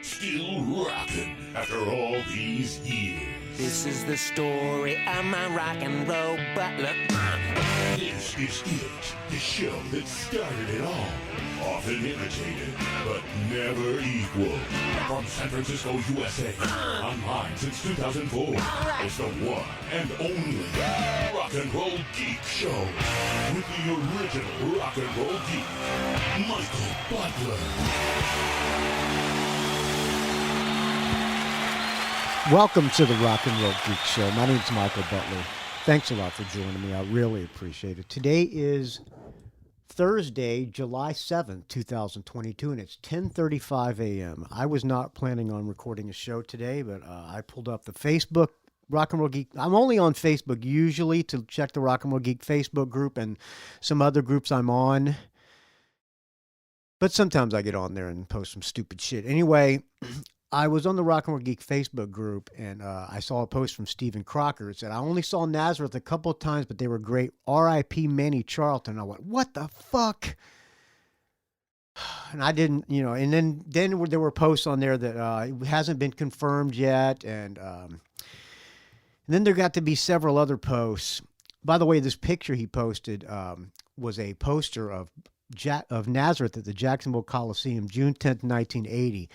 Still rocking after all these years. This is the story of my rock and roll butler. This is it, the show that started it all. Often imitated, but never equal. From San Francisco, USA, online since 2004. It's the one and only Rock and Roll Geek Show. With the original Rock and Roll Geek, Michael Butler. Welcome to the Rock and Roll Geek Show. My name's Michael Butler. Thanks a lot for joining me. I really appreciate it. Today is Thursday, July 7th, 2022, and it's 10:35 a.m. I was not planning on recording a show today, but I pulled up the Facebook Rock and Roll Geek. I'm only on Facebook usually to check the Rock and Roll Geek Facebook group and some other groups I'm on. But sometimes I get on there and post some stupid shit. Anyway, I was on the Rock and Roll Geek Facebook group, and I saw a post from Stephen Crocker. It said, I only saw Nazareth a couple of times, but they were great. R.I.P. Manny Charlton. I went, what the fuck? And I didn't, and then there were posts on there that it hasn't been confirmed yet. And then there got to be several other posts. By the way, this picture he posted was a poster of Nazareth at the Jacksonville Coliseum, June 10th, 1980.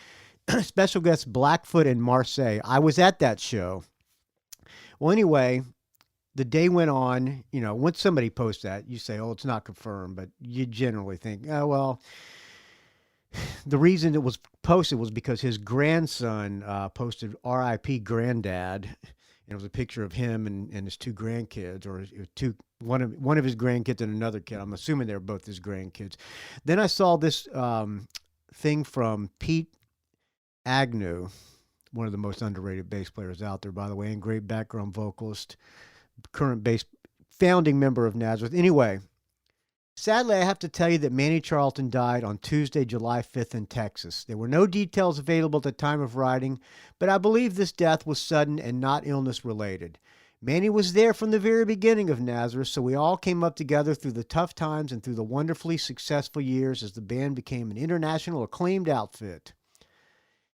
Special guests Blackfoot and Marseille. I was at that show. Well, anyway, the day went on. Once somebody posts that, you say, oh, it's not confirmed. But you generally think, oh, well, the reason it was posted was because his grandson posted R.I.P. Granddad. And it was a picture of him and his two grandkids, or one of his grandkids and another kid. I'm assuming they were both his grandkids. Then I saw this thing from Pete Agnew, one of the most underrated bass players out there, by the way, and great background vocalist, current founding member of Nazareth. Anyway, sadly, I have to tell you that Manny Charlton died on Tuesday, July 5th in Texas. There were no details available at the time of writing, but I believe this death was sudden and not illness-related. Manny was there from the very beginning of Nazareth, so we all came up together through the tough times and through the wonderfully successful years as the band became an international acclaimed outfit.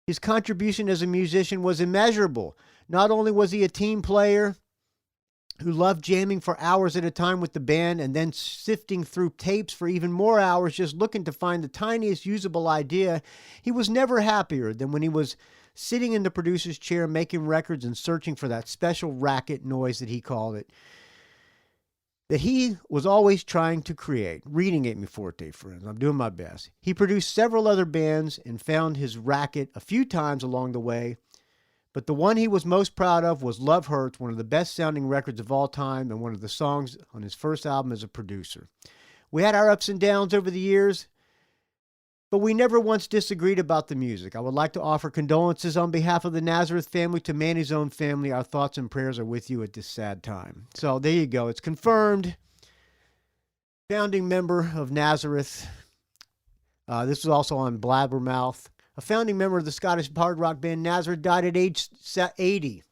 His contribution as a musician was immeasurable. Not only was he a team player who loved jamming for hours at a time with the band and then sifting through tapes for even more hours just looking to find the tiniest usable idea, he was never happier than when he was sitting in the producer's chair making records and searching for that special racket noise that he called it, that he was always trying to create. Reading at me forte, friends. I'm doing my best. He produced several other bands and found his racket a few times along the way, but the one he was most proud of was Love Hurts, one of the best-sounding records of all time and one of the songs on his first album as a producer. We had our ups and downs over the years, but we never once disagreed about the music. I would like to offer condolences on behalf of the Nazareth family to Manny's own family. Our thoughts and prayers are with you at this sad time. So there you go. It's confirmed. Founding member of Nazareth. This was also on Blabbermouth. A founding member of the Scottish hard rock band Nazareth died at age 80.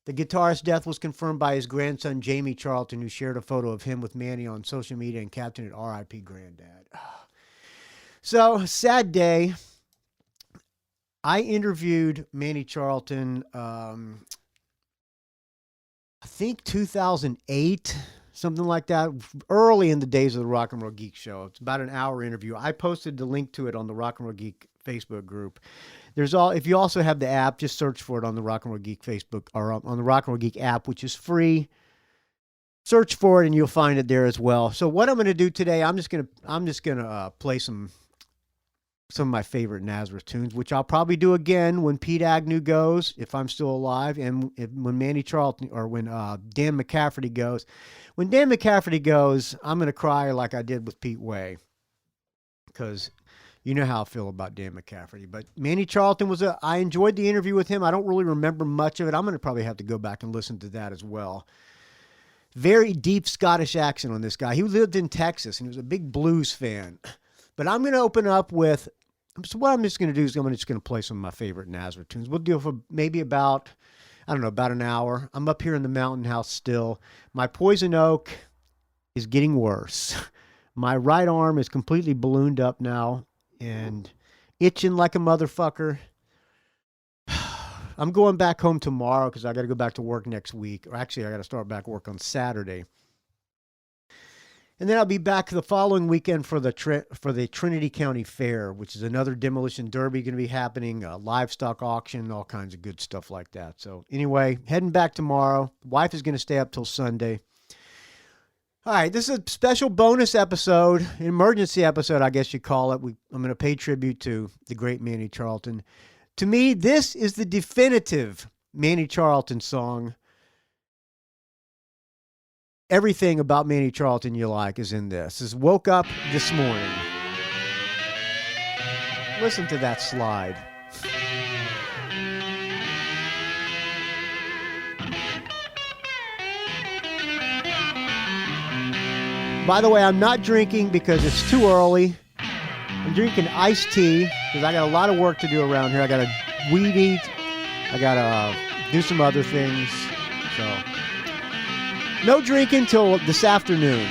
The guitarist's death was confirmed by his grandson, Jamie Charlton, who shared a photo of him with Manny on social media and captioned it, R.I.P. Granddad. So, sad day. I interviewed Manny Charlton, I think 2008, something like that, early in the days of the Rock and Roll Geek Show. It's about an hour interview. I posted the link to it on the Rock and Roll Geek Facebook group. If you also have the app, just search for it on the Rock and Roll Geek Facebook, or on the Rock and Roll Geek app, which is free. Search for it and you'll find it there as well. So what I'm going to do today, I'm just going to play some of my favorite Nazareth tunes, which I'll probably do again when Pete Agnew goes, if I'm still alive, and when Manny Charlton, or when Dan McCafferty goes. When Dan McCafferty goes, I'm going to cry like I did with Pete Way, because you know how I feel about Dan McCafferty. But Manny Charlton I enjoyed the interview with him. I don't really remember much of it. I'm going to probably have to go back and listen to that as well. Very deep Scottish accent on this guy. He lived in Texas, and he was a big blues fan. But I'm going to open up with, so what I'm just going to do is I'm just going to play some of my favorite Nazareth tunes. We'll do it for maybe about an hour. I'm up here in the mountain house still. My poison oak is getting worse. My right arm is completely ballooned up now and itching like a motherfucker. I'm going back home tomorrow because I got to go back to work next week. Or actually, I got to start back work on Saturday. And then I'll be back the following weekend for the Trinity County Fair, which is another demolition derby going to be happening, a livestock auction, all kinds of good stuff like that. So anyway, heading back tomorrow. Wife is going to stay up till Sunday. All right, this is a special bonus episode, an emergency episode, I guess you call it. I'm going to pay tribute to the great Manny Charlton. To me, this is the definitive Manny Charlton song. Everything about Manny Charlton you like is in this. Is Woke Up This Morning. Listen to that slide. By the way, I'm not drinking because it's too early. I'm drinking iced tea because I got a lot of work to do around here. I got to weed eat. I got to do some other things. So, no drinking till this afternoon.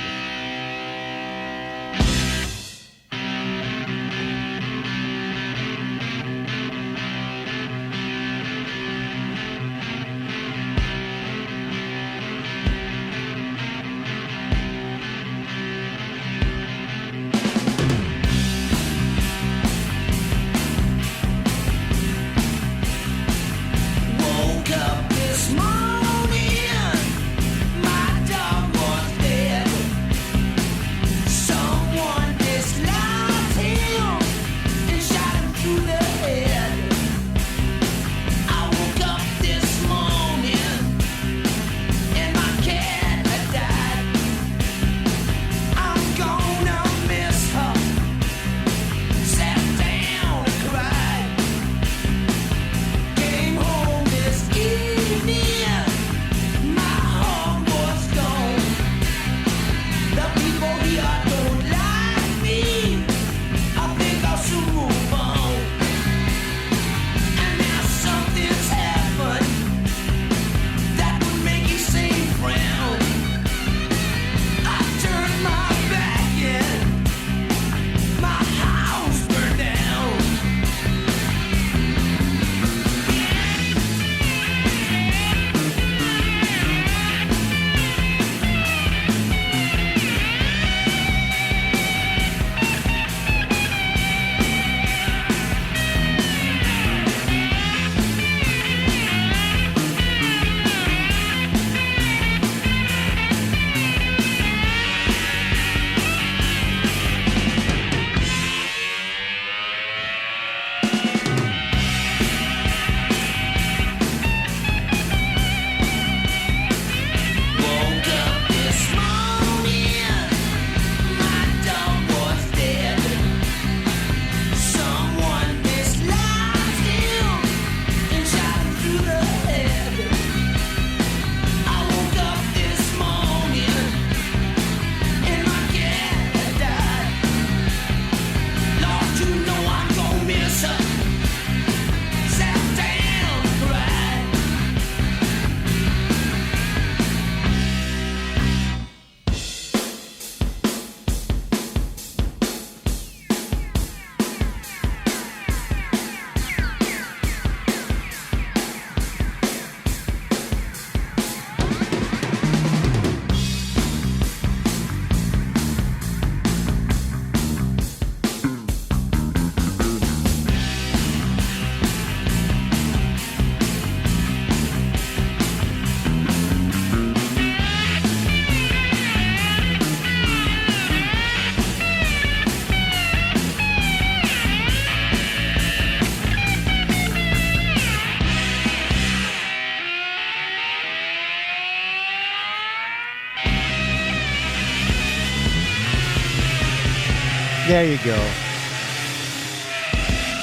There you go.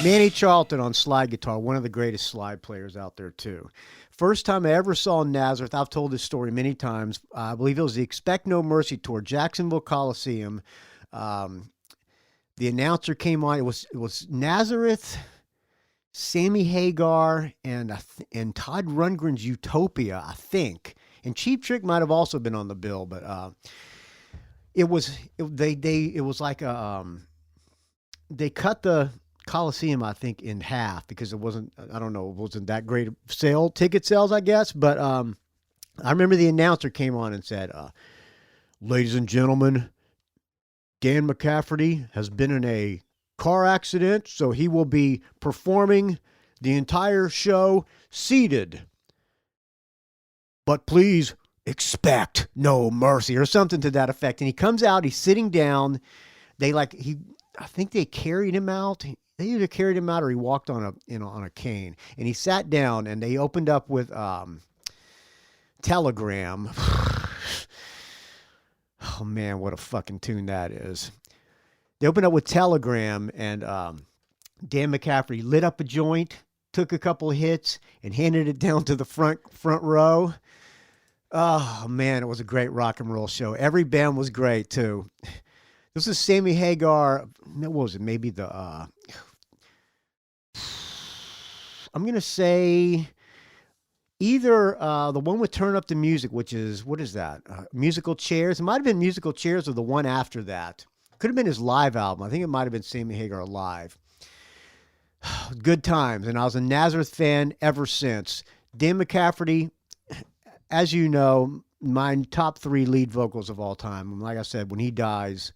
Manny Charlton on slide guitar, one of the greatest slide players out there too. First time I ever saw Nazareth, I've told this story many times. I believe it was the Expect No Mercy tour, Jacksonville Coliseum. The announcer came on. It was Nazareth, Sammy Hagar, and Todd Rundgren's Utopia, I think. And Cheap Trick might have also been on the bill, but it was like they cut the Coliseum, I think, in half because it wasn't, I don't know, it wasn't that great ticket sales, I guess. But I remember the announcer came on and said, ladies and gentlemen, Dan McCafferty has been in a car accident, so he will be performing the entire show seated. But please expect no mercy, or something to that effect. And he comes out, he's sitting down. I think they carried him out. They either carried him out or he walked on a cane. And he sat down and they opened up with Telegram. Oh man, what a fucking tune that is. They opened up with Telegram and Dan McCafferty lit up a joint, took a couple of hits and handed it down to the front row. Oh man, it was a great rock and roll show. Every band was great too. This is Sammy Hagar. What was it? Maybe I'm going to say either the one with Turn Up the Music, which is, what is that? Musical Chairs. It might have been Musical Chairs or the one after that. Could have been his live album. I think it might have been Sammy Hagar live. Good times. And I was a Nazareth fan ever since. Dan McCafferty, as you know, my top 3 lead vocals of all time. Like I said, when he dies,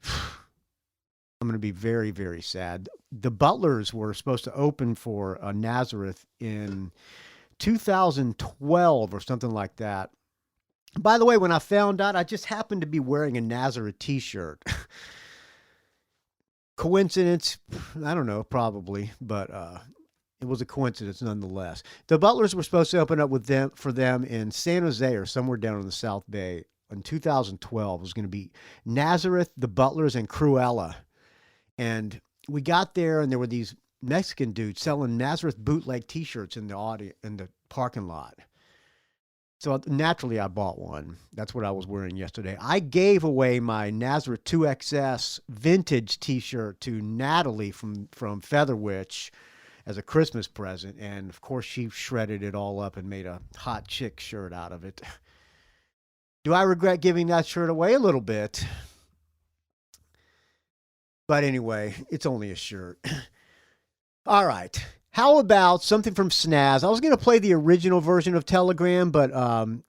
I'm going to be very, very sad. The Butlers were supposed to open for Nazareth in 2012 or something like that. By the way, when I found out, I just happened to be wearing a Nazareth t-shirt. Coincidence? I don't know, probably, but it was a coincidence nonetheless. The Butlers were supposed to open up for them in San Jose or somewhere down in the South Bay in 2012. It was going to be Nazareth, the Butlers, and Cruella. And we got there, and there were these Mexican dudes selling Nazareth bootleg T-shirts in the parking lot. So naturally, I bought one. That's what I was wearing yesterday. I gave away my Nazareth 2XS vintage T-shirt to Natalie from Featherwitch as a Christmas present, and of course, she shredded it all up and made a hot chick shirt out of it. Do I regret giving that shirt away? A little bit. But anyway, it's only a shirt. All right. How about something from Snaz? I was going to play the original version of Telegram, but I'm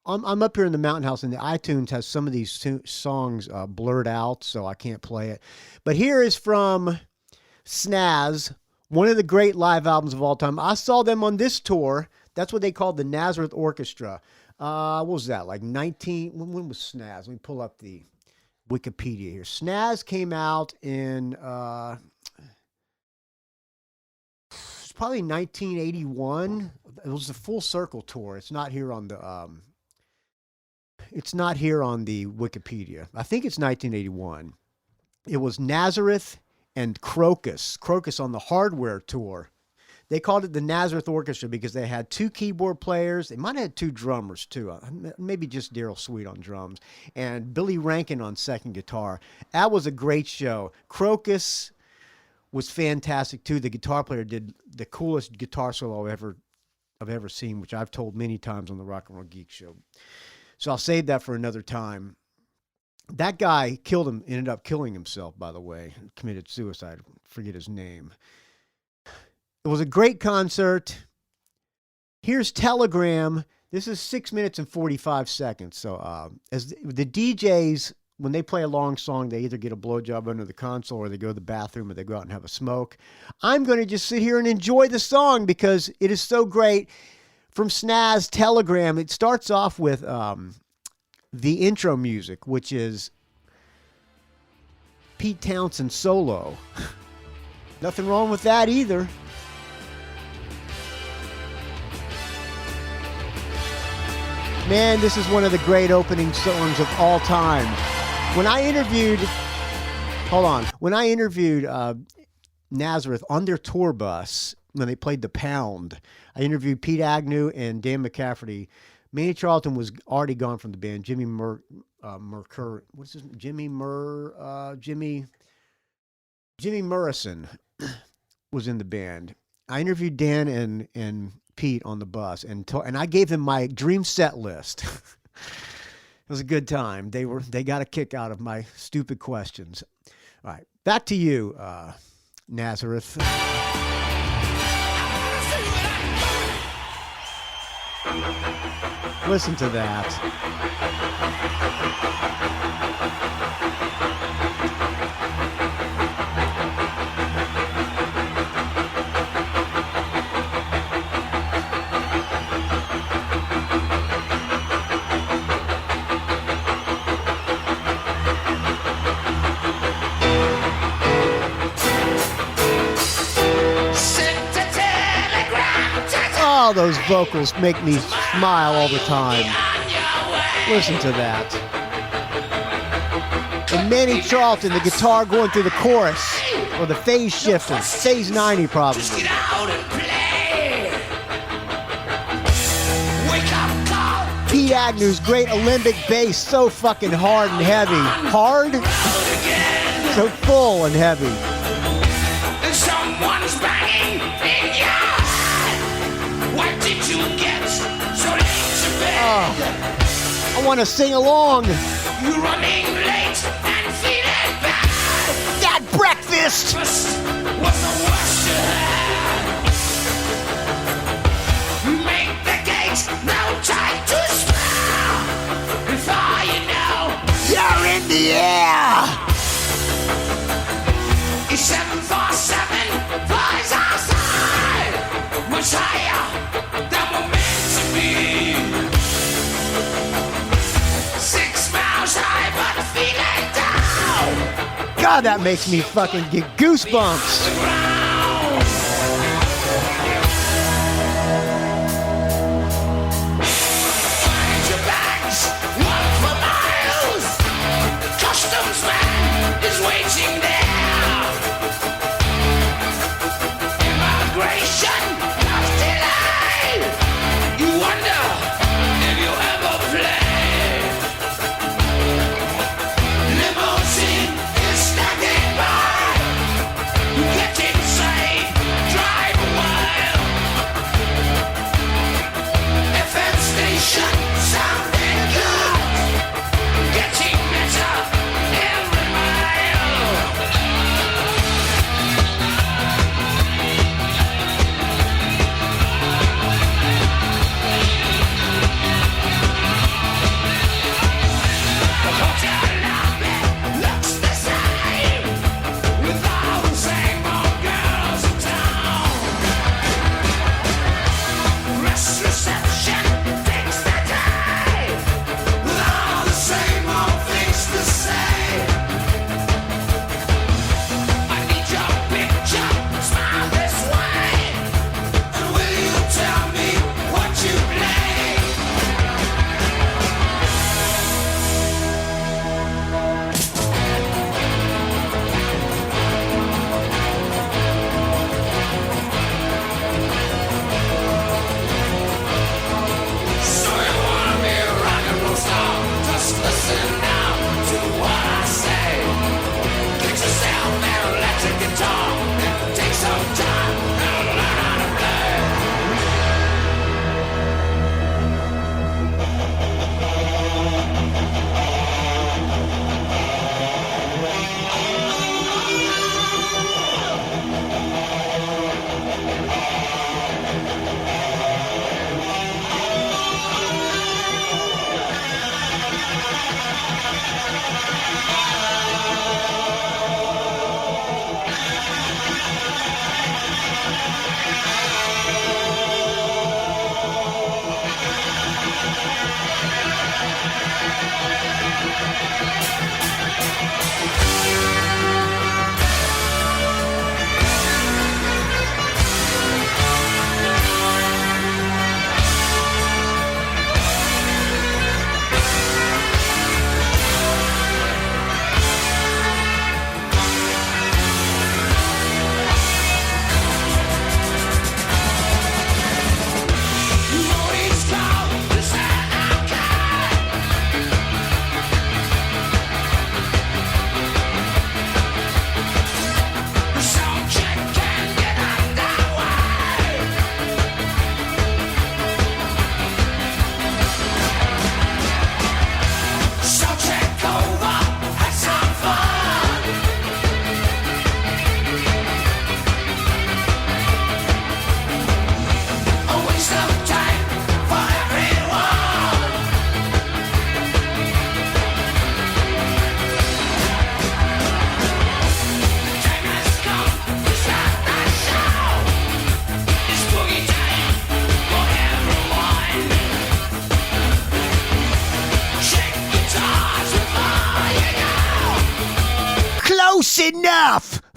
up here in the Mountain House, and the iTunes has some of these songs blurred out, so I can't play it. But here is from Snaz, one of the great live albums of all time. I saw them on this tour. That's what they called the Nazareth Orchestra. What was that? Like when was Snaz? Let me pull up the Wikipedia here. Snaz came out in it's probably 1981. It was the Full Circle tour. It's not here on the Wikipedia. I think it's 1981. It was Nazareth and Crocus on the Hardware tour. They called it the Nazareth Orchestra because they had 2 keyboard players. They might have had 2 drummers too. Maybe just Daryl Sweet on drums and Billy Rankin on second guitar. That was a great show. Crocus was fantastic too. The guitar player did the coolest guitar solo I've ever seen, which I've told many times on the Rock and Roll Geek Show. So I'll save that for another time. That guy ended up killing himself, by the way, committed suicide. Forget his name. It was a great concert. Here's Telegram. This is 6 minutes and 45 seconds. So as the DJs, when they play a long song, they either get a blowjob under the console or they go to the bathroom or they go out and have a smoke. I'm going to just sit here and enjoy the song because it is so great. From Snaz, Telegram, it starts off with the intro music, which is Pete Townsend solo. Nothing wrong with that either. Man, this is one of the great opening songs of all time. When I interviewed Nazareth on their tour bus, when they played the Pound, I interviewed Pete Agnew and Dan McCafferty. Manny Charlton was already gone from the band. Jimmy Murrison was in the band. I interviewed Dan and Pete on the bus, and I gave them my dream set list. It was a good time. They got a kick out of my stupid questions. All right. Back to you, Nazareth. Listen to that. Oh, those vocals make me smile all the time. Listen to that. And Manny Charlton, the guitar going through the chorus, or the phase shifter, phase 90 probably. Pete Agnew's great Olympic bass, so fucking hard and heavy. Hard? So full and heavy. Someone's banging in your head. What did you get so late to bed? Oh, I want to sing along. You're running late and feeling bad. That breakfast! Was the worst you had. Make the gates no time to spare. Before you know, You're in the air! it's 747 flies outside. Much higher than we're meant to be. 6 miles high, but feeling down. God, that makes me fucking get goosebumps. The ground. Find your bags, walk for miles. Customs man is waiting there. Immigration, not delay. You wonder if you ever play. Limousine is standing by. Get inside, drive a while. FM station sounding good. Getting better every mile.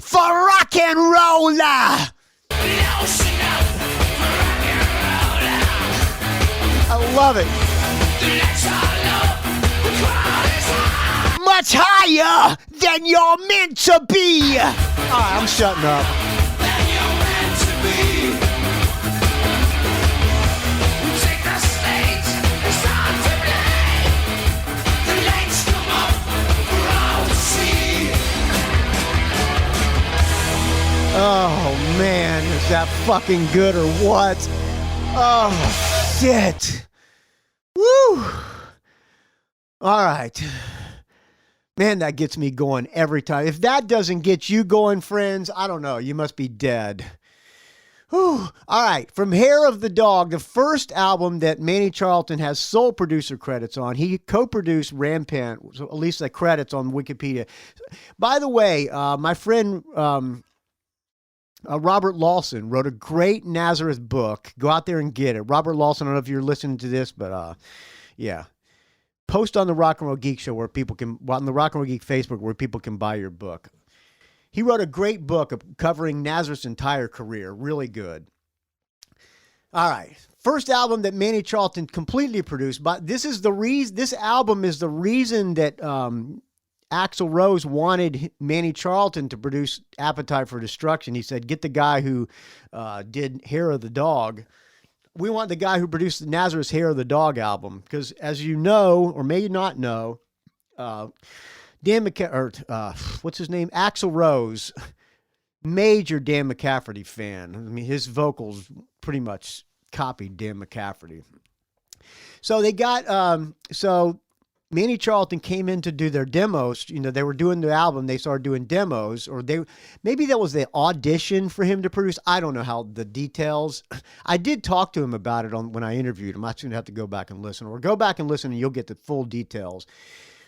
for rock and roller. Lotion up for rock and roller. I love it. Let's all know the crowd is high. Much higher than you're meant to be. All right, I'm shutting up. Than you're meant to be. Take the stage and start to play. The lights come up for all to see. Oh man, is that fucking good or what? Oh shit. Woo. All right. Man, that gets me going every time. If that doesn't get you going, friends, I don't know. You must be dead. Whew. All right. From Hair of the Dog, the first album that Manny Charlton has sole producer credits on. He co-produced Rampant, so at least the credits on Wikipedia. By the way, my friend Robert Lawson wrote a great Nazareth book. Go out there and get it. Robert Lawson, I don't know if you're listening to this, but yeah. Post on the Rock and Roll Geek show where people can, on the Rock and Roll Geek Facebook where people can buy your book. He wrote a great book covering Nazareth's entire career. Really good. All right. First album that Manny Charlton completely produced, but this album is the reason that Axl Rose wanted Manny Charlton to produce Appetite for Destruction. He said, get the guy who did Hair of the Dog. We want the guy who produced the Nazareth's Hair of the Dog album. Because as you know, or may not know, what's his name? Axl Rose, major Dan McCafferty fan. I mean, his vocals pretty much copied Dan McCafferty. So they got, Manny Charlton came in to do their demos. You know, they were doing the album. They started doing demos, or maybe that was the audition for him to produce. I don't know how the details. I did talk to him about it when I interviewed him. I'm actually going to have to go back and listen, or go back and listen and you'll get the full details.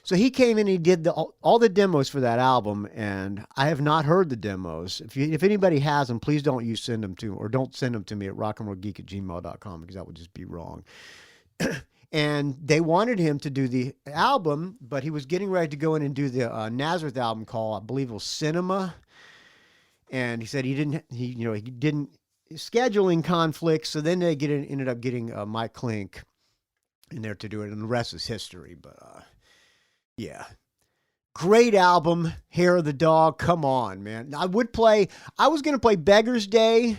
So he came in and he did all the demos for that album, and I have not heard the demos. If anybody has them, please don't send them to, or don't send them to me at rockandrollgeek@gmail.com, because that would just be wrong. And they wanted him to do the album, but he was getting ready to go in and do the Nazareth album called, I believe it was Cinema. And he said he didn't scheduling conflicts. So then they ended up getting Mike Klink in there to do it, and the rest is history. But yeah, great album, Hair of the Dog. Come on, man. I was going to play Beggar's Day,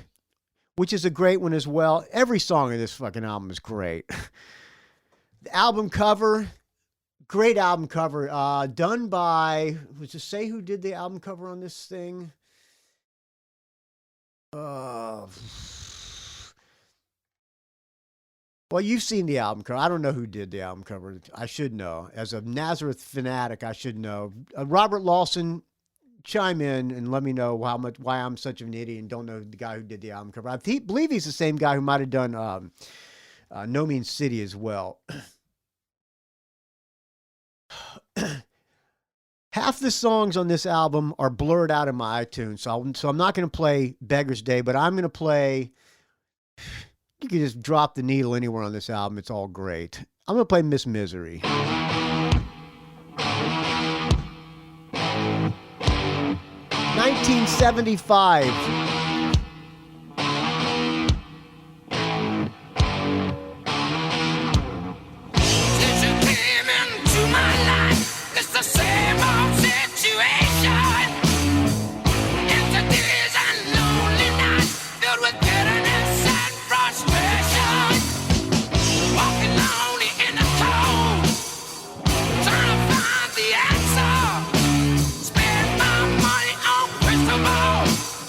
which is a great one as well. Every song in this fucking album is great. The album cover, great album cover, done by, was it say who did the album cover on this thing? Well, you've seen the album cover. I don't know who did the album cover. I should know. As a Nazareth fanatic, I should know. Robert Lawson, chime in and let me know why I'm such an idiot and don't know the guy who did the album cover. I believe he's the same guy who might have done No Means City as well. Half the songs on this album are blurred out in my iTunes, so I'm not going to play Beggar's Day, but I'm going to play, you can just drop the needle anywhere on this album, it's all great. I'm going to play Miss Misery. 1975.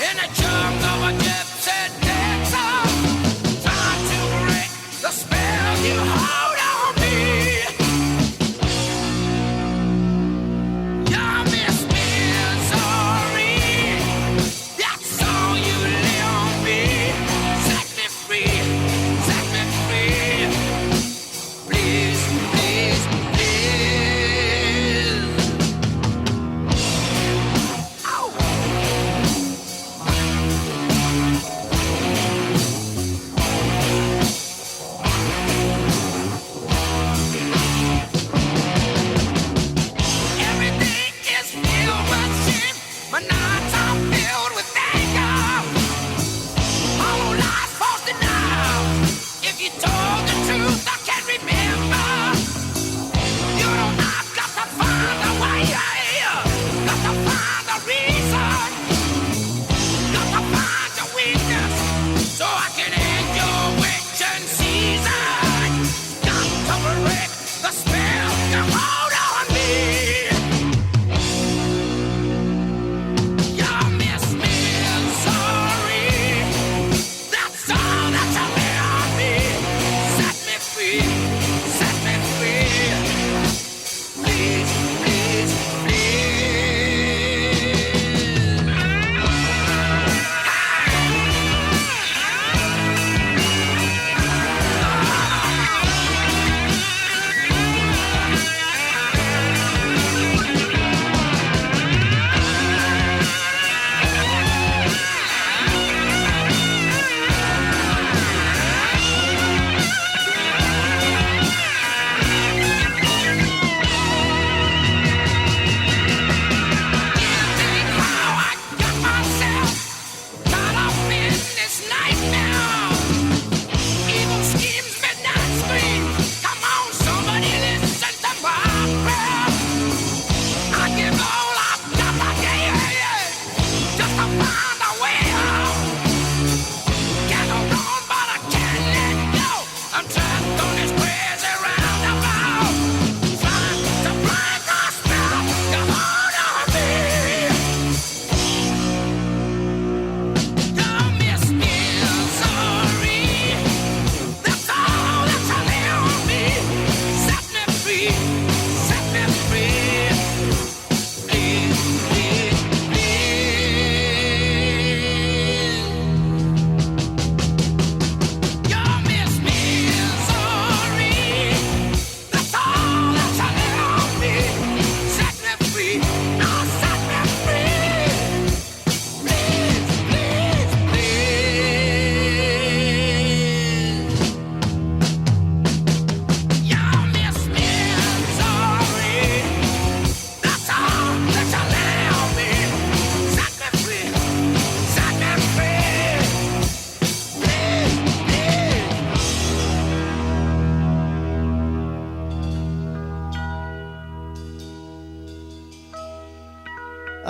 In a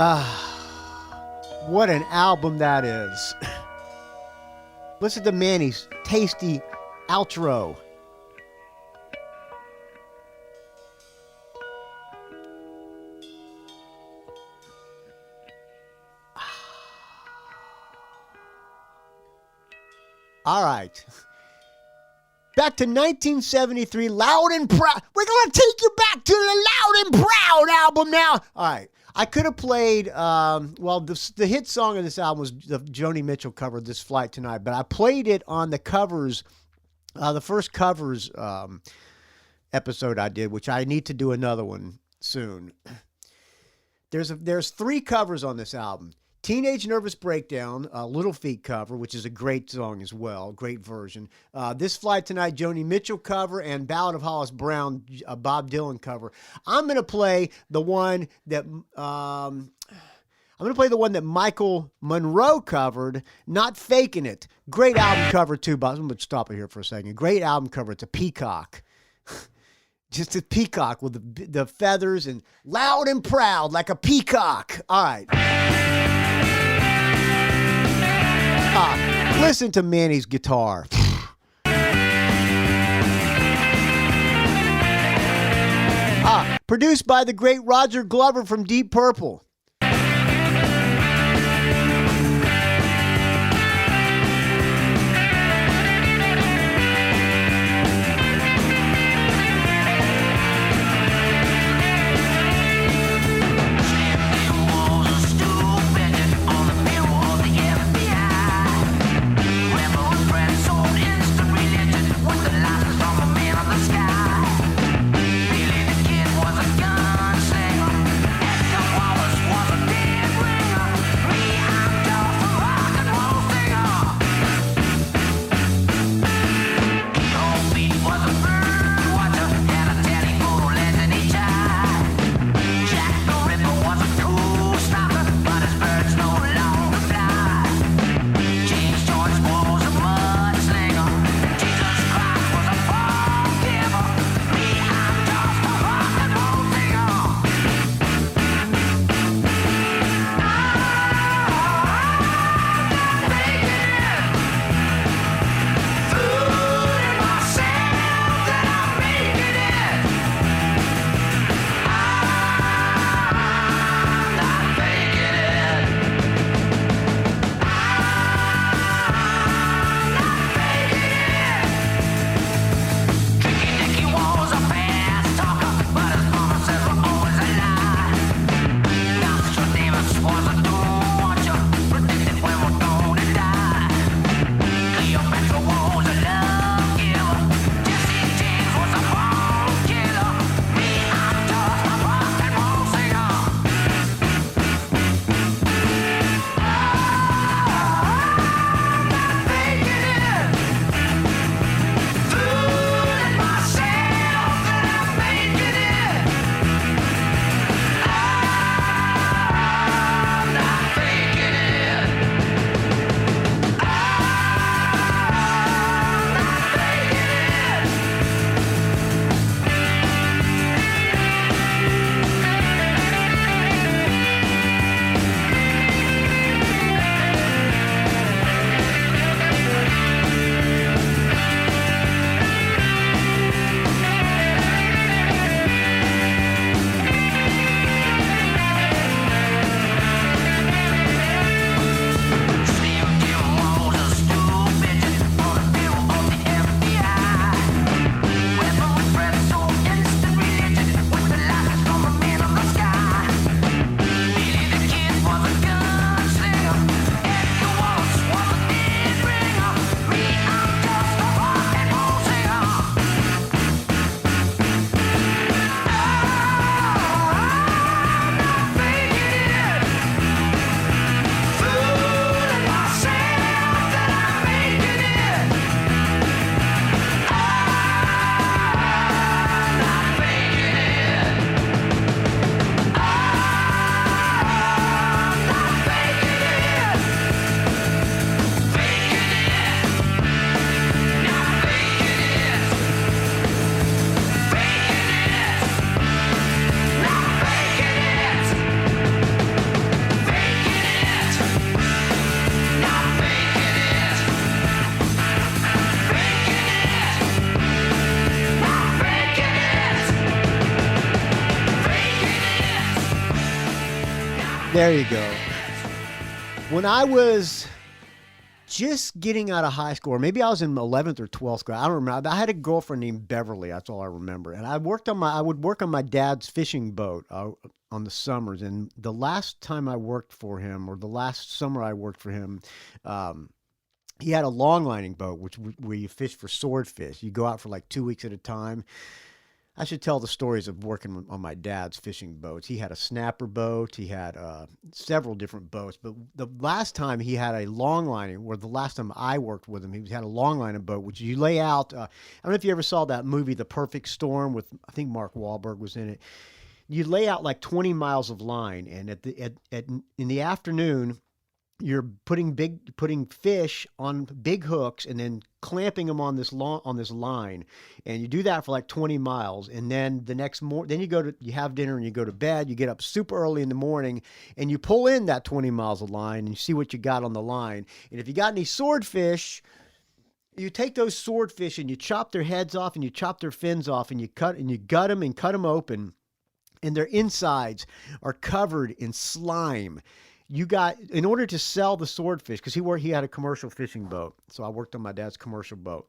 What an album that is. Listen to Manny's tasty outro. All right. Back to 1973, Loud and Proud. We're going to take you back to the Loud and Proud album now. All right. I could have played, the hit song of this album was the Joni Mitchell cover, This Flight Tonight, but I played it on the covers, the first covers episode I did, which I need to do another one soon. There's 3 covers on this album. Teenage Nervous Breakdown, Little Feat cover, which is a great song as well, great version. This Flight Tonight, Joni Mitchell cover, and Ballad of Hollis Brown, a Bob Dylan cover. I'm going to play the one that Michael Monroe covered, Not Faking It. Great album cover too, but I'm going to stop it here for a second. Great album cover. It's a peacock. Just a peacock with the feathers and loud and proud like a peacock. All right. Listen to Manny's guitar. Produced by the great Roger Glover from Deep Purple. Billy the Kid was a gunslinger. There you go. When I was just getting out of high school, or maybe I was in 11th or 12th grade, I don't remember. I had a girlfriend named Beverly. That's all I remember. And I would work on my dad's fishing boat on the summers. And the last time I worked for him, or the last summer I worked for him, he had a long lining boat, where you fish for swordfish. You go out for like 2 weeks at a time. I should tell the stories of working on my dad's fishing boats. He had a snapper boat. He had several different boats. But the last time he had a long lining, or the last time I worked with him, he had a long lining boat, which you lay out. I don't know if you ever saw that movie, The Perfect Storm, with, I think Mark Wahlberg was in it. You lay out like 20 miles of line, and in the afternoon, you're putting fish on big hooks and then clamping them on this line, and you do that for like 20 miles, and then the next morning, then you have dinner and you go to bed. You get up super early in the morning and you pull in that 20 miles of line and you see what you got on the line. And if you got any swordfish, you take those swordfish and you chop their heads off and you chop their fins off and you gut them and cut them open, and their insides are covered in slime. In order to sell the swordfish, because he had a commercial fishing boat, so I worked on my dad's commercial boat,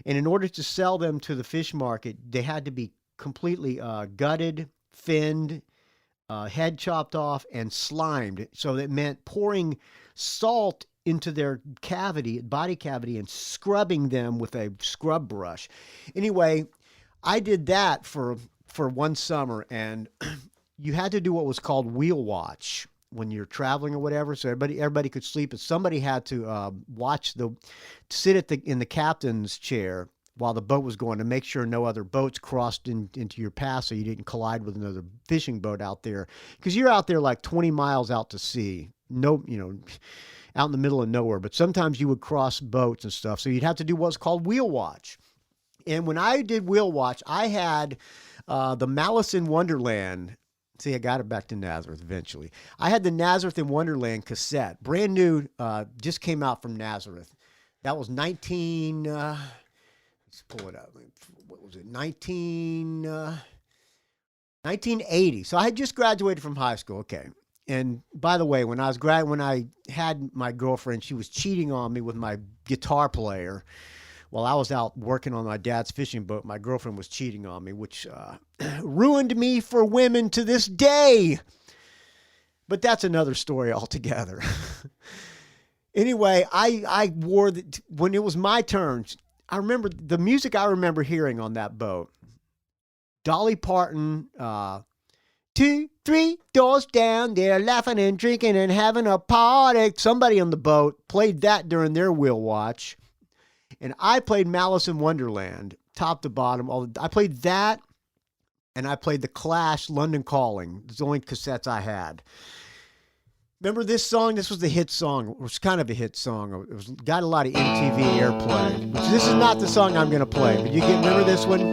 and in order to sell them to the fish market, they had to be completely gutted, finned, head chopped off, and slimed. So that meant pouring salt into their body cavity, and scrubbing them with a scrub brush. Anyway, I did that for one summer, and you had to do what was called wheel watch when you're traveling or whatever, so everybody could sleep, but somebody had to sit in the captain's chair while the boat was going, to make sure no other boats crossed into your path, so you didn't collide with another fishing boat out there, because you're out there like 20 miles out to sea, out in the middle of nowhere. But sometimes you would cross boats and stuff, so you'd have to do what's called wheel watch. And when I did wheel watch, I had the Malice in Wonderland. See, I got it back to Nazareth eventually. I had the Nazareth in Wonderland cassette, brand new, just came out from Nazareth. That was let's pull it up. What was it? 1980. So I had just graduated from high school. Okay. And by the way, when I had my girlfriend, she was cheating on me with my guitar player. While I was out working on my dad's fishing boat, my girlfriend was cheating on me, which ruined me for women to this day. But that's another story altogether. Anyway, I wore when it was my turn. I remember the music I remember hearing on that boat. Dolly Parton, 2, 3 doors down, they're laughing and drinking and having a party. Somebody on the boat played that during their wheel watch. And I played Malice in Wonderland, top to bottom. I played that, and I played The Clash, London Calling. It's the only cassettes I had. Remember this song? This was the hit song. It was kind of a hit song. It got a lot of MTV airplay. This is not the song I'm going to play, but remember this one?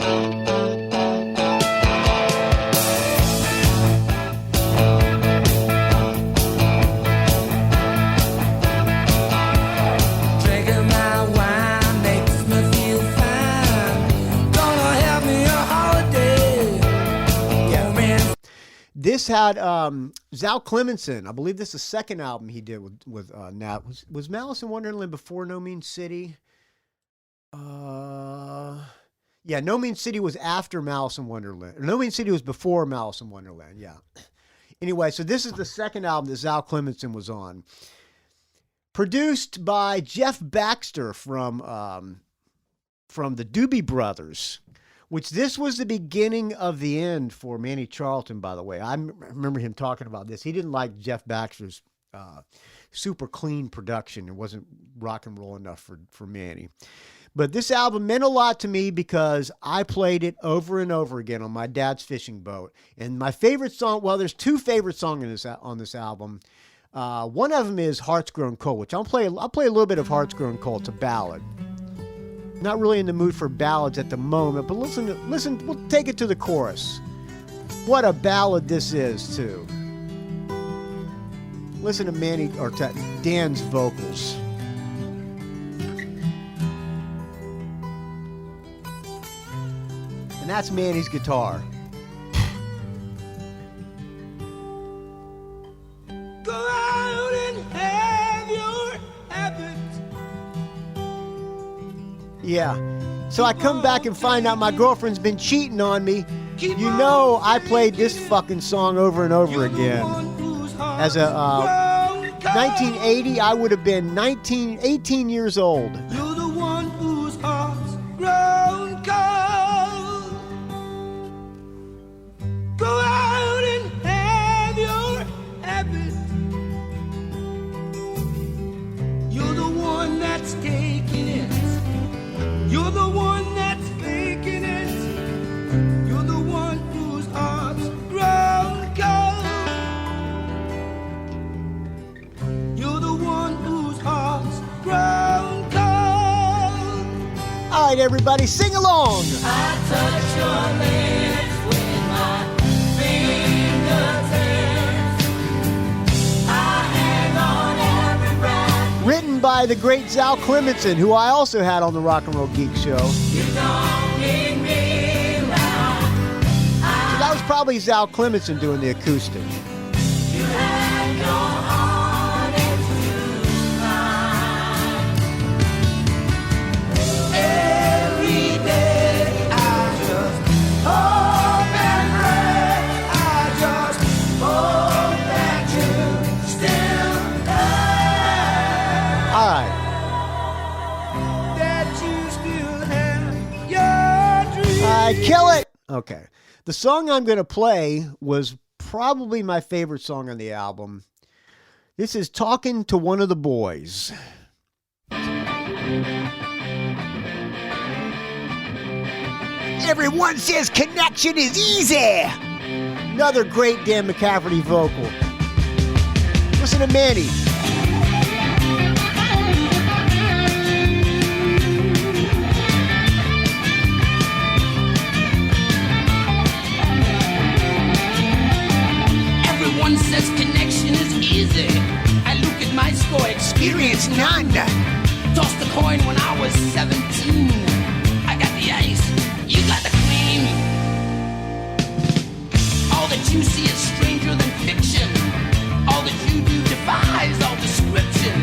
This had Zal Clemenson. I believe this is the second album he did with Nat. Was Malice in Wonderland before No Mean City? Yeah, No Mean City was after Malice in Wonderland. No Mean City was before Malice in Wonderland, yeah. Anyway, so this is the second album that Zal Clemenson was on. Produced by Jeff Baxter from the Doobie Brothers. Which this was the beginning of the end for Manny Charlton, by the way. I remember him talking about this. He didn't like Jeff Baxter's super clean production. It wasn't rock and roll enough for Manny. But this album meant a lot to me because I played it over and over again on my dad's fishing boat. And my favorite song, well, there's two favorite songs on this album. One of them is Hearts Grown Cold, which I'll play a little bit of Hearts Grown Cold. It's a ballad. Not really in the mood for ballads at the moment, but listen, we'll take it to the chorus. What a ballad this is, too. Listen to Dan's vocals. And that's Manny's guitar. Yeah. So I come back and find out my girlfriend's been cheating on me. You know, I played this fucking song over and over again. As a 1980, I would have been 18 years old. You're the one whose heart's grown cold. Go out and have your habit. You're the one that's taking it. You're the one that's faking it. You're the one whose heart's grown cold. You're the one whose heart's grown cold. All right, everybody, sing along. I touch your lips with my fingertips. I hang on every breath. Written by the great Zal Clementson, who I also had on the Rock and Roll Geek Show. You don't need me now. That was probably Zal Clementson doing the acoustic. You hang your heart into mine. Every day I just hope and pray. I just hope that you still have. All right. That you still have your dreams. All right, kill it. Okay. The song I'm going to play was probably my favorite song on the album. This is Talking to One of the Boys. Everyone says connection is easy. Another great Dan McCafferty vocal. Listen to Manny. Everyone says connection is easy. I look at my score, experience none. Tossed the coin when I was 17. I got the ice, you got the cream. All that you see is stranger than fiction. All that you do defies all description.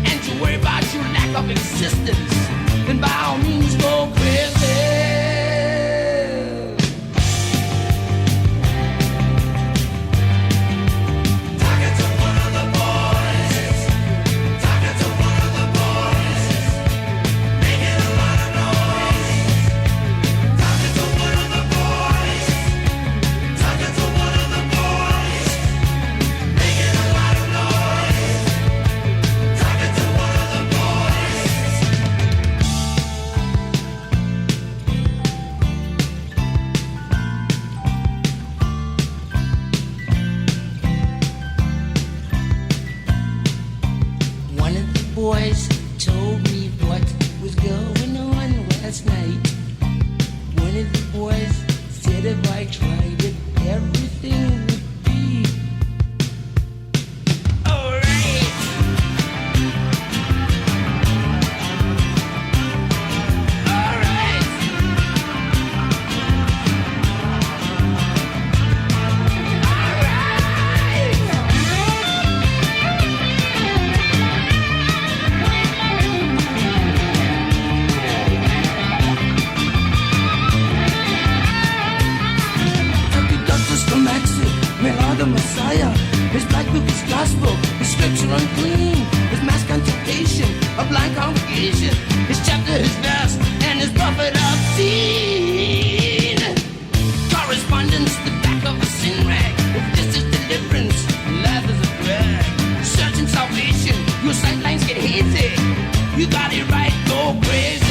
And you worry about your lack of existence, then by all means go crazy. Boys told me what was going on last night. One of the boys said if I tried it, everything would be alright. Alright. The Messiah, his black book is gospel, his scripture unclean, his mass contemplation, a blind congregation, his chapter, his verse, and his prophet obscene. Correspondence, the back of a sin rag. If this is deliverance, life is a drag. Searching salvation, your sight lines get hazy. You got it right, go crazy.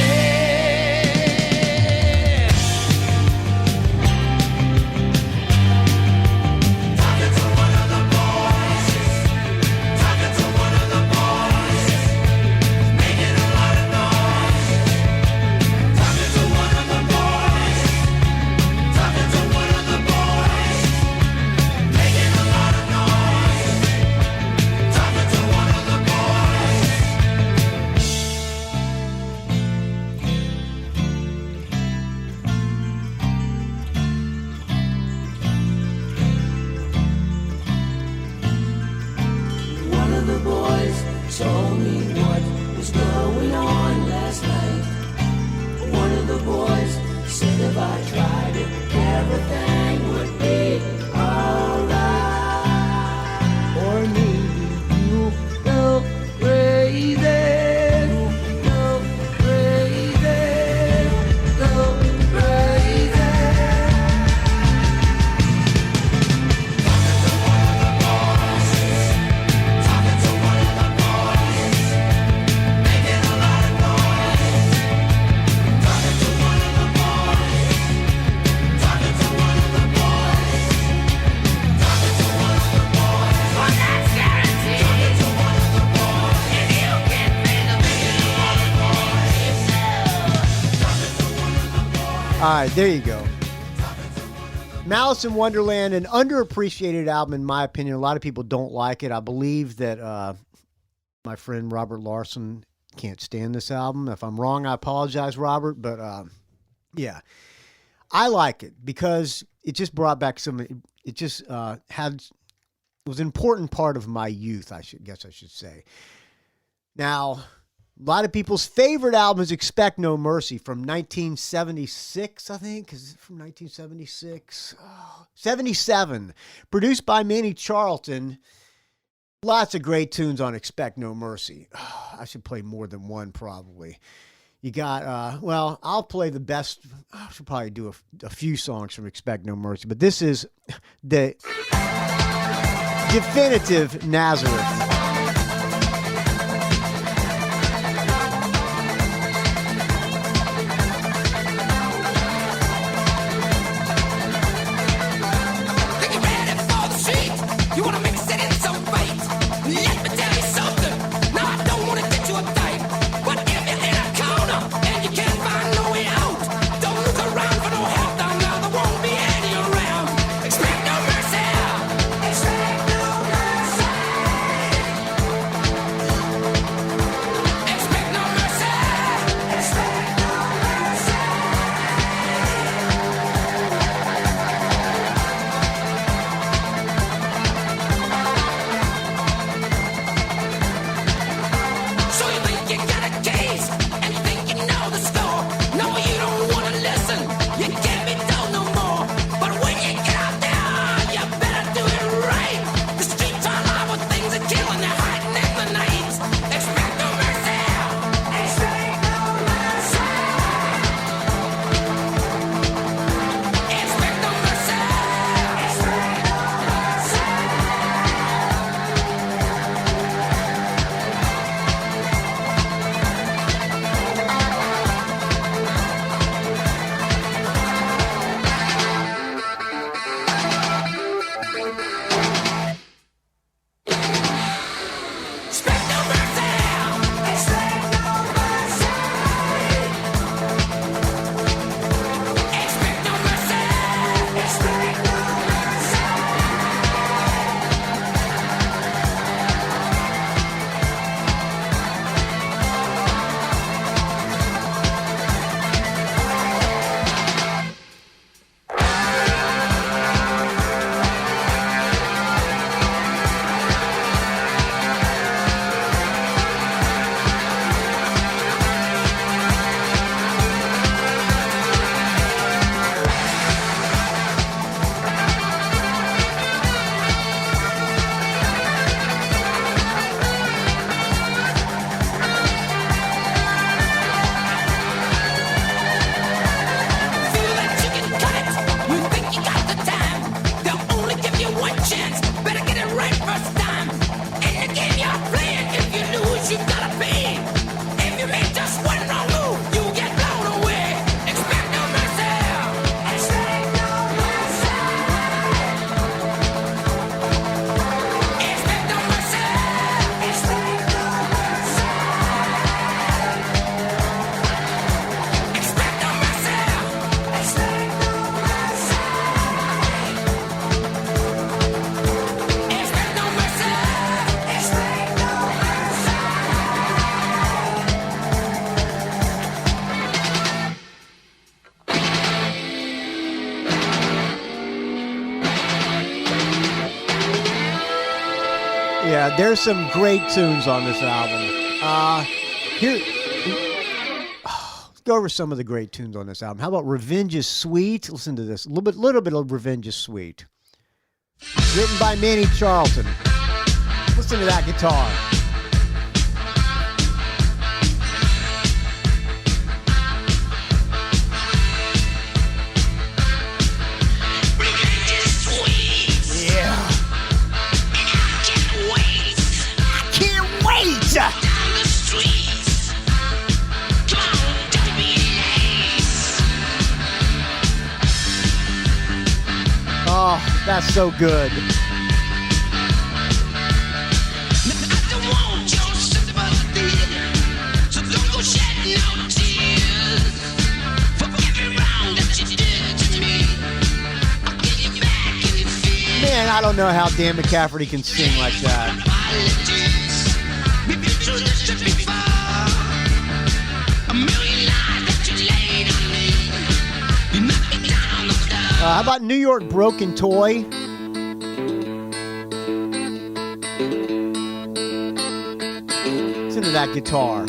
right, there you go. Malice in Wonderland, an underappreciated album in my opinion. A lot of people don't like it. I believe that my friend Robert Larson can't stand this album. If I'm wrong, I apologize, Robert. But yeah, I like it because it just brought back some. It just it was an important part of my youth. I should say. Now, a lot of people's favorite album is Expect No Mercy from 1976, I think. Is it from 1976? Oh, 77. Produced by Manny Charlton. Lots of great tunes on Expect No Mercy. Oh, I should play more than one, probably. You got, well, I'll play the best. I should probably do a few songs from Expect No Mercy, but this is the definitive Nazareth. Yeah, there's some great tunes on this album. Let's go over some of the great tunes on this album. How about Revenge is Sweet? Listen to this. A little bit of Revenge is Sweet. Written by Manny Charlton. Listen to that guitar. Down the streets. Come on, don't be late. Oh, that's so good. I don't want your sympathy, so don't go shedding no tears for every round that don't know how Dan McCafferty can sing like that. How about New York Broken Toy? Listen to that guitar.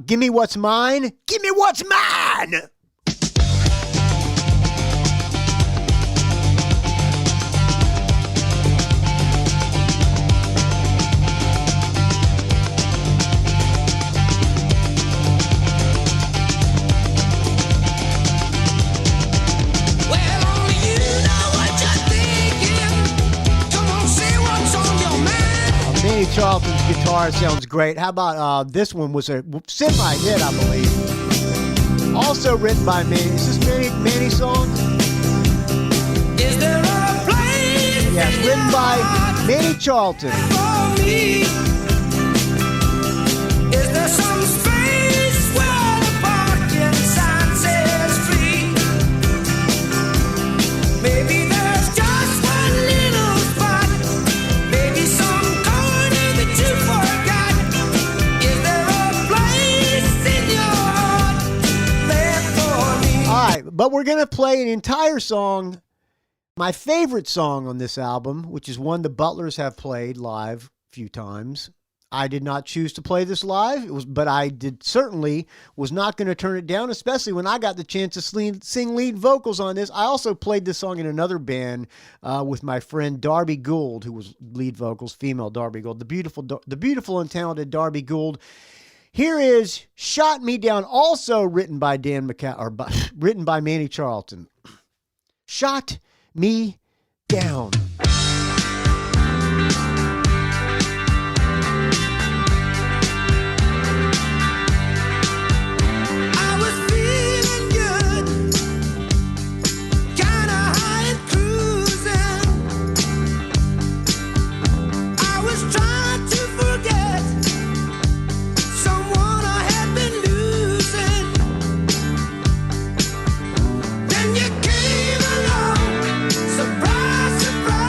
Give me what's mine. Give me what's mine. Manny Charlton's guitar sounds great. How about this one was a semi-hit, I believe. Also written by Manny. Is this Manny's song? Is there a place? Yes, written by Manny Charlton. For me? Is there some space where the parking sign says free? Maybe there's just one little spot. Maybe some corner that you forgot. Is there a place in your heart left for me? All right, but we're going to play an entire song, my favorite song on this album, which is one the Butlers have played live a few times. I did not choose to play this live, but I certainly was not going to turn it down, especially when I got the chance to sing lead vocals on this. I also played this song in another band with my friend Darby Gould, who was lead vocals, female Darby Gould, the beautiful and talented Darby Gould. Here is "Shot Me Down," also written by written by Manny Charlton. Shot me down. I was feeling good, kinda high and cruising. I was trying to forget someone I had been losing. Then you came along, surprise, surprise.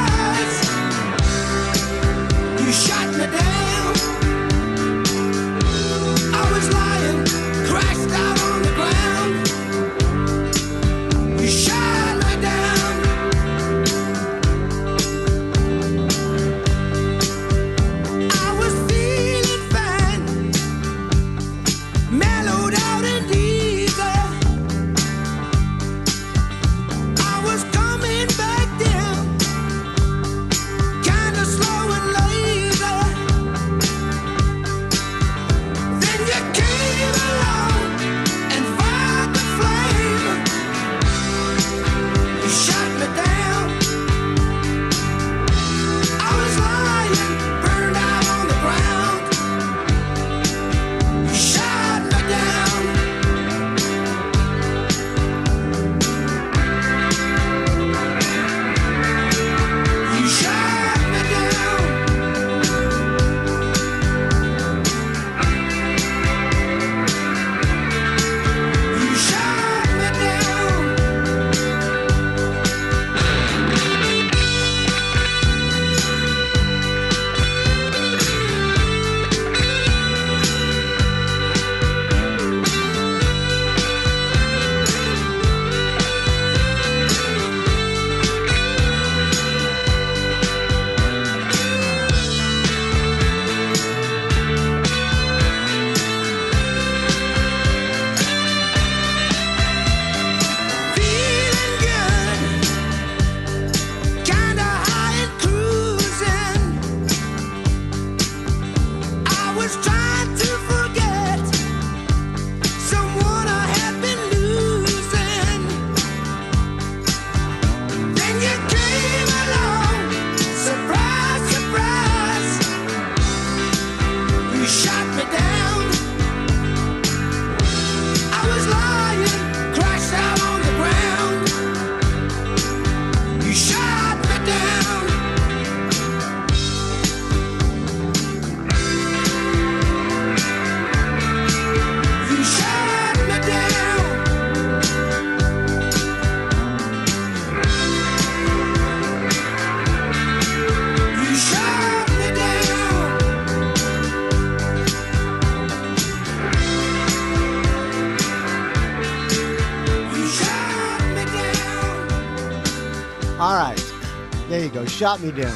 There you go. Shot Me Down.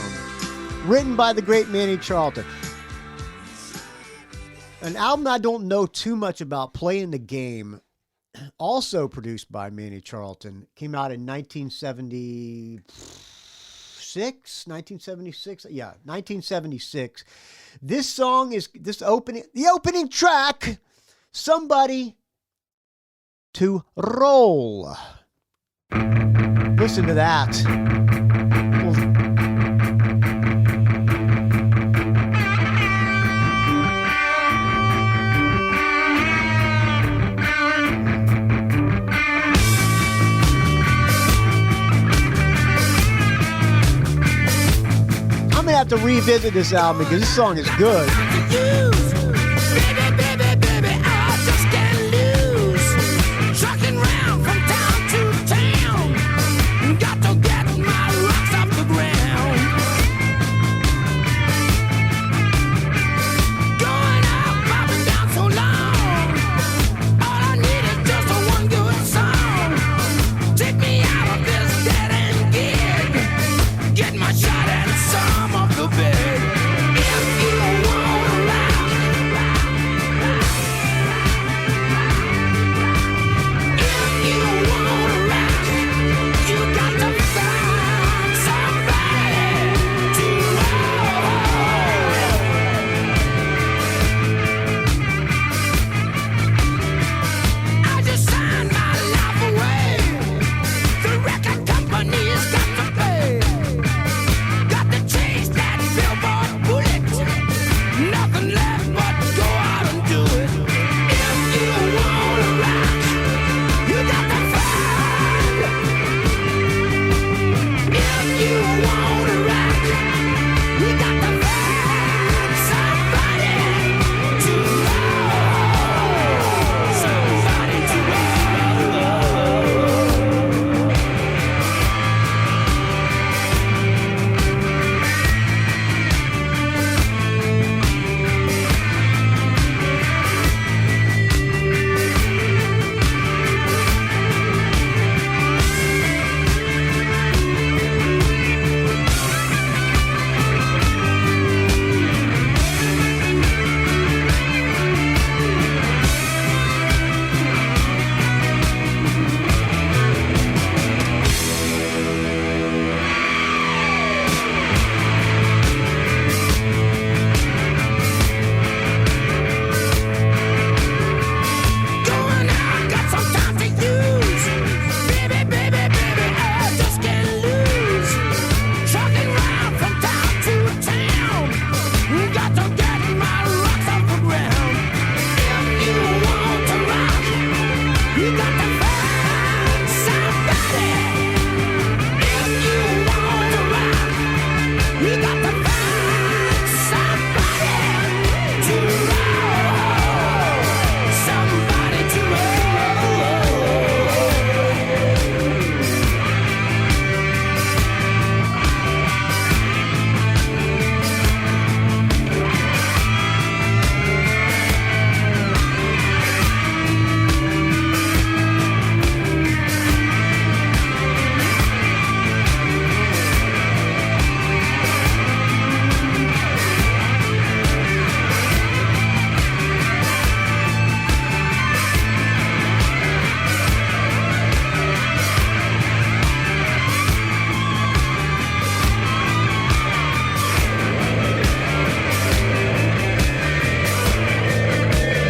Written by the great Manny Charlton. An album I don't know too much about, Playing the Game, also produced by Manny Charlton. Came out in 1976? Yeah, 1976. This song is the opening track, Somebody to Roll. Listen to that. I'm gonna have to revisit this album because this song is good.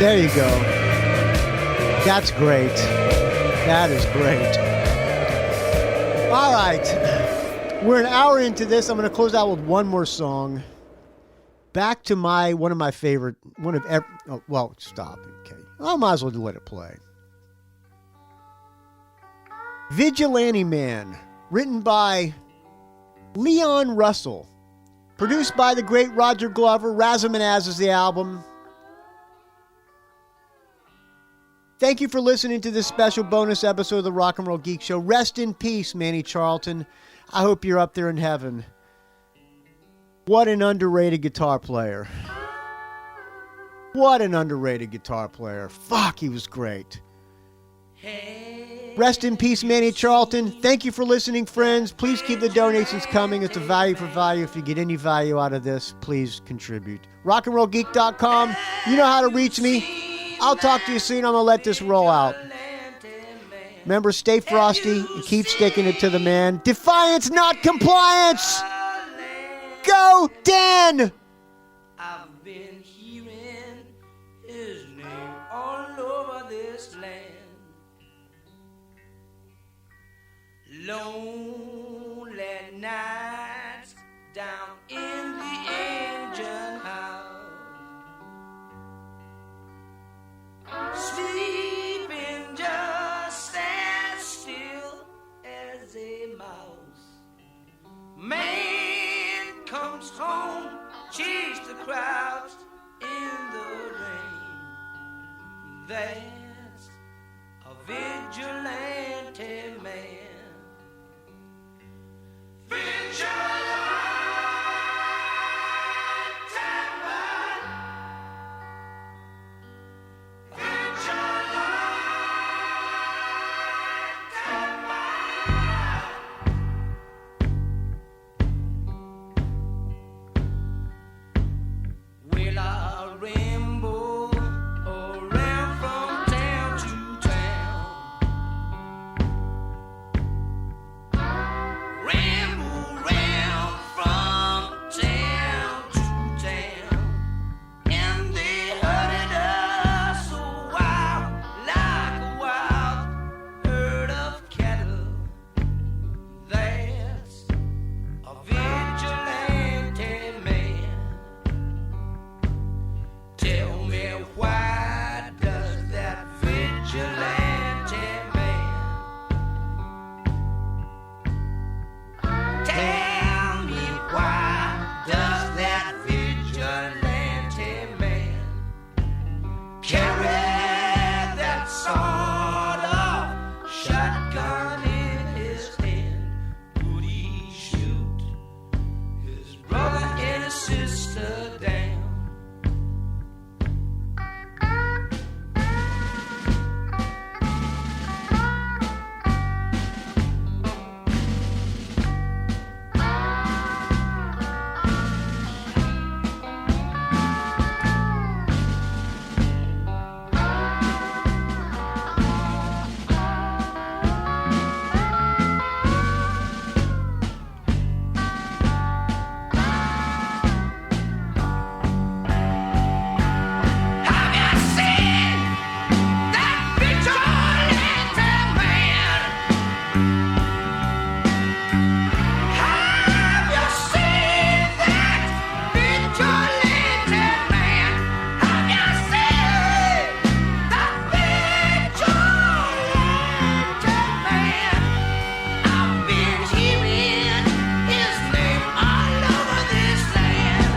There you go. That's great. That is great. All right. We're an hour into this. I'm going to close out with one more song. Back to one of my favorite, stop. Okay. I might as well let it play. Vigilante Man, written by Leon Russell. Produced by the great Roger Glover. Razamanaz is the album. Thank you for listening to this special bonus episode of the Rock and Roll Geek Show. Rest in peace, Manny Charlton. I hope you're up there in heaven. What an underrated guitar player. What an underrated guitar player. Fuck, he was great. Hey. Rest in peace, Manny Charlton. Thank you for listening, friends. Please keep the donations coming. It's a value for value. If you get any value out of this, please contribute. rockandrollgeek.com. You know how to reach me. I'll talk to you soon. I'm going to let this roll out. Remember, stay frosty and keep sticking it to the man. Defiance, not compliance. Go, Dan. I've been hearing his name all over this land. Lonely nights down in the engine house, sleeping just as still as a mouse. Man comes home, chase the crowds in the rain. That's a vigilante man. Well, I ramble around from town to town. Ramble round from town to town, and they herded us a while like a wild herd of cattle. That's a vigilante man. Tell me, why does that vigilante man? Tell me, why does that vigilante man carry that sawed-off shotgun in his hand? Would he shoot his brother and his sister down? Have you seen that vigilante man? Have you seen that vigilante man? Have you seen that vigilante man? I've been hearing his name all over this land.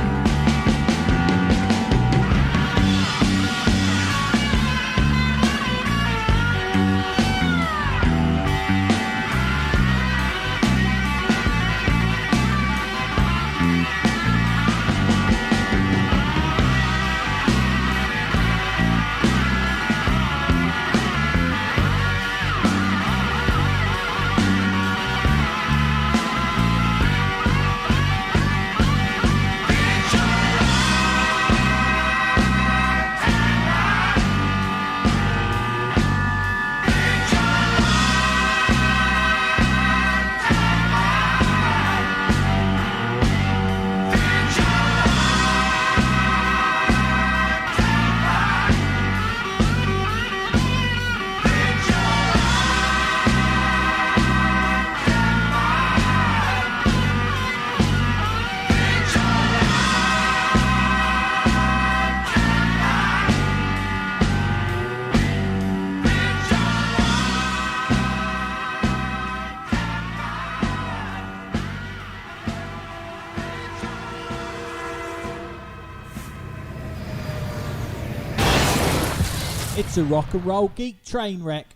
It's a rock and roll geek train wreck.